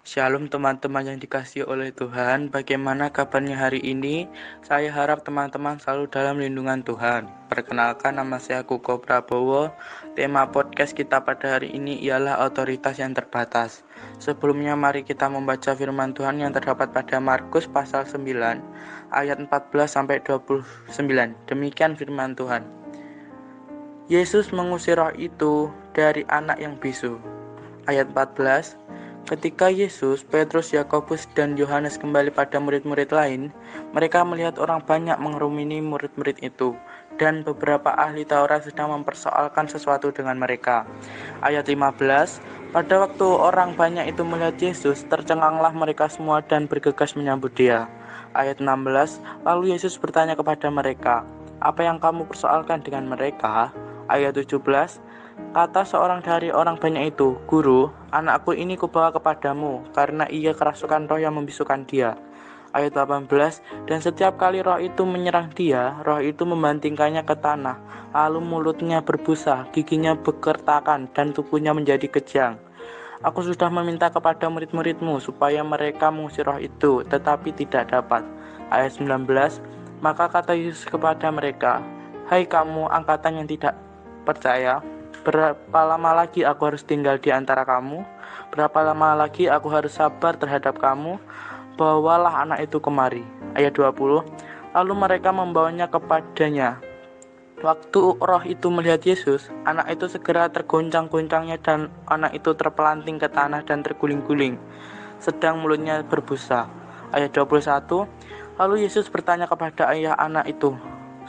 Shalom teman-teman yang dikasihi oleh Tuhan. Bagaimana kabarnya hari ini? Saya harap teman-teman selalu dalam lindungan Tuhan. Perkenalkan, nama saya Kuko Prabowo. Tema podcast kita pada hari ini ialah otoritas yang terbatas. Sebelumnya mari kita membaca firman Tuhan yang terdapat pada Markus pasal 9 ayat 14-29. Demikian firman Tuhan. Yesus mengusir roh itu dari anak yang bisu. Ayat 14. Ketika Yesus, Petrus, Yakobus, dan Yohanes kembali pada murid-murid lain, mereka melihat orang banyak mengerumuni murid-murid itu, dan beberapa ahli Taurat sedang mempersoalkan sesuatu dengan mereka. Ayat 15. Pada waktu orang banyak itu melihat Yesus, tercenganglah mereka semua dan bergegas menyambut Dia. Ayat 16. Lalu Yesus bertanya kepada mereka, "Apa yang kamu persoalkan dengan mereka?" Ayat 17. Kata seorang dari orang banyak itu, "Guru, anakku ini kubawa kepadamu, karena ia kerasukan roh yang membisukan dia." Ayat 18, dan setiap kali roh itu menyerang dia, roh itu membantingkannya ke tanah, lalu mulutnya berbusa, giginya berkertakan, dan tubuhnya menjadi kejang. Aku sudah meminta kepada murid-muridmu supaya mereka mengusir roh itu, tetapi tidak dapat. Ayat 19, maka kata Yesus kepada mereka, "Hai kamu angkatan yang tidak percaya, berapa lama lagi aku harus tinggal di antara kamu? Berapa lama lagi aku harus sabar terhadap kamu? Bawalah anak itu kemari." Ayat 20, lalu mereka membawanya kepadanya. Waktu roh itu melihat Yesus, anak itu segera tergoncang-goncangnya dan anak itu terpelanting ke tanah dan terguling-guling, sedang mulutnya berbusa. Ayat 21, lalu Yesus bertanya kepada ayah anak itu,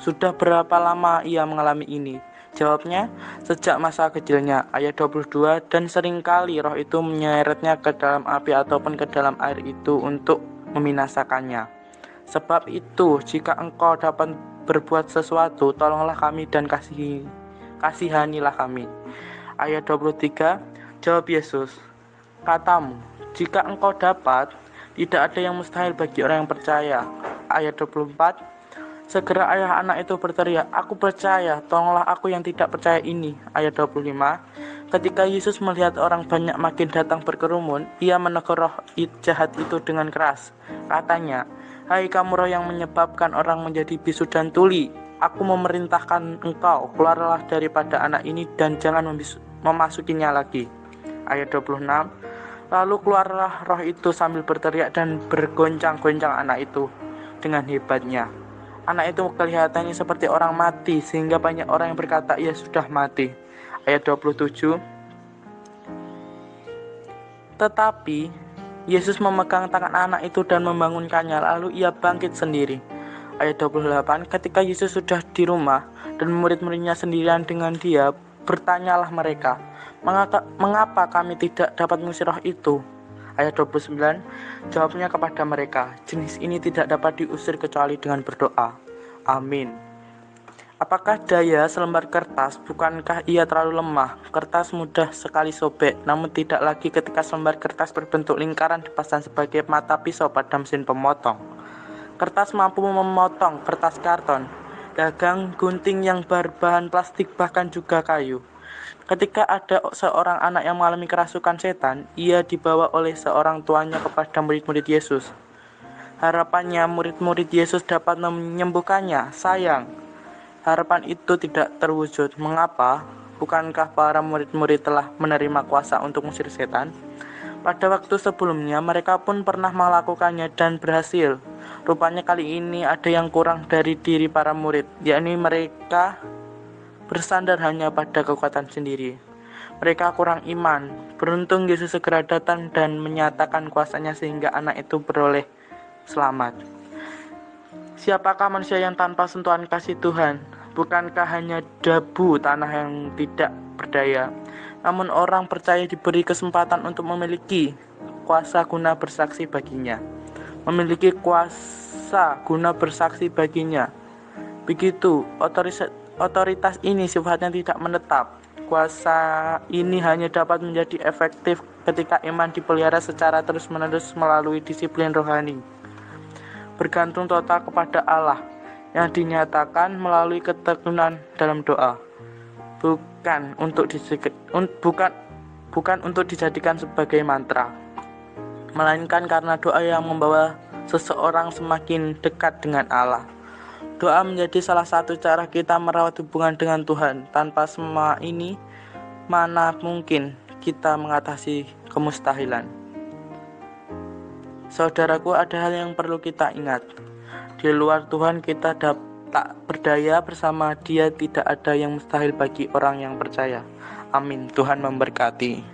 "Sudah berapa lama ia mengalami ini?" Jawabnya, "Sejak masa kecilnya." Ayat 22, dan seringkali roh itu menyeretnya ke dalam api ataupun ke dalam air itu untuk membinasakannya. Sebab itu, jika engkau dapat berbuat sesuatu, tolonglah kami dan kasihanilah kami. Ayat 23, jawab Yesus, "Katamu, jika engkau dapat, tidak ada yang mustahil bagi orang yang percaya." Ayat 24, segera ayah anak itu berteriak, "Aku percaya, tolonglah aku yang tidak percaya ini." Ayat 25, ketika Yesus melihat orang banyak makin datang berkerumun, ia menegur roh jahat itu dengan keras. Katanya, "Hai kamu roh yang menyebabkan orang menjadi bisu dan tuli, aku memerintahkan engkau, keluarlah daripada anak ini dan jangan memasukinya lagi." Ayat 26, lalu keluarlah roh itu sambil berteriak dan bergoncang-goncang anak itu dengan hebatnya. Anak itu kelihatannya seperti orang mati, sehingga banyak orang yang berkata ia sudah mati. Ayat 27, tetapi Yesus memegang tangan anak itu dan membangunkannya, lalu ia bangkit sendiri. Ayat 28, ketika Yesus sudah di rumah dan murid-muridnya sendirian dengan dia, bertanyalah mereka, "Mengapa kami tidak dapat mengusir roh itu?" Ayat 29, jawabnya kepada mereka, "Jenis ini tidak dapat diusir kecuali dengan berdoa." Amin. Apakah daya selembar kertas? Bukankah ia terlalu lemah? Kertas mudah sekali sobek, namun tidak lagi ketika selembar kertas berbentuk lingkaran dipasang sebagai mata pisau pada mesin pemotong. Kertas mampu memotong kertas karton, gagang, gunting yang berbahan plastik, bahkan juga kayu. Ketika ada seorang anak yang mengalami kerasukan setan, ia dibawa oleh seorang tuanya kepada murid-murid Yesus. Harapannya murid-murid Yesus dapat menyembuhkannya. Sayang, harapan itu tidak terwujud. Mengapa? Bukankah para murid-murid telah menerima kuasa untuk mengusir setan? Pada waktu sebelumnya mereka pun pernah melakukannya dan berhasil. Rupanya kali ini ada yang kurang dari diri para murid, yakni mereka bersandar hanya pada kekuatan sendiri. Mereka kurang iman. Beruntung Yesus segera datang dan menyatakan kuasanya sehingga anak itu beroleh selamat. Siapakah manusia yang tanpa sentuhan kasih Tuhan? Bukankah hanya debu tanah yang tidak berdaya? Namun orang percaya diberi kesempatan untuk memiliki kuasa guna bersaksi baginya. Memiliki kuasa guna bersaksi baginya. Begitu, otoritas ini sifatnya tidak menetap. Kuasa ini hanya dapat menjadi efektif ketika iman dipelihara secara terus-menerus melalui disiplin rohani. Bergantung total kepada Allah yang dinyatakan melalui ketekunan dalam doa, bukan untuk dijadikan sebagai mantra. melainkan karena doa yang membawa seseorang semakin dekat dengan Allah. Doa menjadi salah satu cara kita merawat hubungan dengan Tuhan. Tanpa semua ini, mana mungkin kita mengatasi kemustahilan. Saudaraku, ada hal yang perlu kita ingat. Di luar Tuhan kita tak berdaya, bersama Dia tidak ada yang mustahil bagi orang yang percaya. Amin. Tuhan memberkati.